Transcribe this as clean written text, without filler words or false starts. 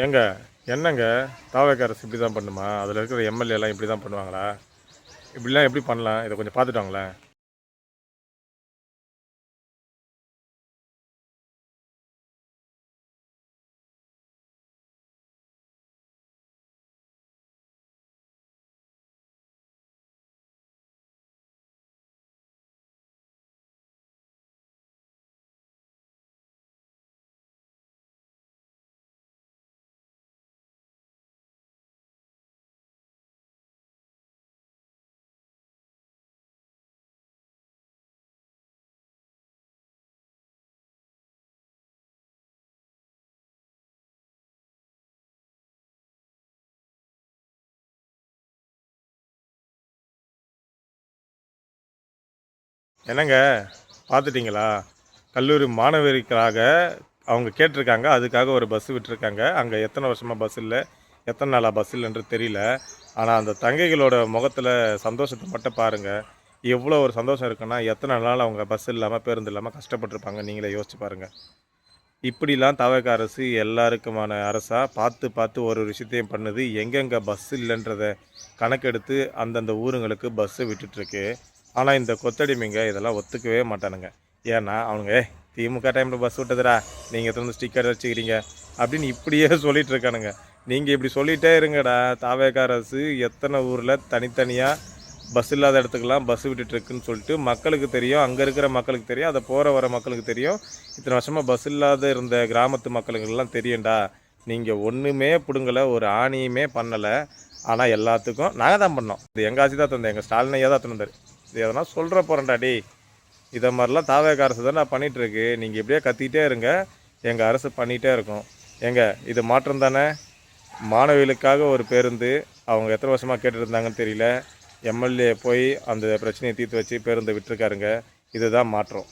ஏங்க என்னங்க தாவேக்கா அரசு இப்படி தான் பண்ணுமா? அதில் இருக்கிற எம்எல்ஏலாம் இப்படி தான் பண்ணுவாங்களா? இப்படிலாம் எப்படி பண்ணலாம்? இதை கொஞ்சம் பார்த்துட்டு வாங்களேன். என்னங்க பார்த்துட்டீங்களா? கல்லூரி மாணவியருக்காக அவங்க கேட்டிருக்காங்க. அதுக்காக ஒரு பஸ் விட்டுருக்காங்க. அங்கே எத்தனை வருஷமா பஸ் இல்ல, எத்தனை நாளா பஸ் இல்லைன்று தெரியல. ஆனால் அந்த தங்கைகளோட முகத்தில் சந்தோஷத்தை மட்டும் பாருங்கள். எவ்வளோ ஒரு சந்தோஷம் இருக்குன்னா, எத்தனை நாள் அவங்க பஸ் இல்லாமல் பேருந்து இல்லாமல் கஷ்டப்பட்டுருப்பாங்க. நீங்களே யோசிச்சு பாருங்கள். இப்படிலாம் தவேக அரசு எல்லாருக்குமான அரசாக பார்த்து பார்த்து ஒரு விஷயத்தையும் பண்ணுது. எங்கெங்கே பஸ் இல்லைன்றத கணக்கெடுத்து அந்தந்த ஊருங்களுக்கு பஸ்ஸு விட்டுட்டுருக்கு. ஆனால் இந்த கொத்தடிமைங்க இதெல்லாம் ஒத்துக்கவே மாட்டானுங்க. ஏன்னா அவனுங்க திமுக டைமில் பஸ் விட்டதுடா, நீங்கள் எத்தனை ஸ்டிக்கர் வச்சுக்கிறீங்க அப்படின்னு இப்படியே சொல்லிட்டு இருக்கானுங்க. நீங்கள் இப்படி சொல்லிகிட்டே இருங்கடா. தவேக அரசு எத்தனை ஊரில் தனித்தனியாக பஸ் இல்லாத இடத்துக்கெல்லாம் பஸ் விட்டுட்டுருக்குன்னு சொல்லிட்டு மக்களுக்கு தெரியும். அங்கே இருக்கிற மக்களுக்கு தெரியும். அதை போகிற வர மக்களுக்கு தெரியும். இத்தனை வருஷமாக பஸ் இல்லாத இருந்த கிராமத்து மக்களுக்கெல்லாம் தெரியும்டா. நீங்கள் ஒன்றுமே பிடுங்கலை, ஒரு ஆணியுமே பண்ணலை. ஆனால் எல்லாத்துக்கும் நாங்கள் தான் பண்ணோம். இது எங்கள் ஆட்சி தான் தந்தேன், எங்கள் ஸ்டாலினையே தான் தந்தார். இது எதனா சொல்கிற போகிறேன்டா டே. இதை மாதிரிலாம் தாவேக அரசு தான் நான் பண்ணிகிட்ருக்கு. நீங்கள் இப்படியே கத்திக்கிட்டே இருங்க, எங்கள் அரசு பண்ணிகிட்டே இருக்கும். இது மாற்றம் தானே? மாணவிகளுக்காக ஒரு பேருந்து அவங்க எத்தனை வருஷமாக கேட்டுட்டு இருந்தாங்கன்னு தெரியல. எம்எல்ஏ போய் அந்த பிரச்சனையை தீர்த்து வச்சு பேருந்தை விட்டுருக்காருங்க. இதுதான் மாற்றம்.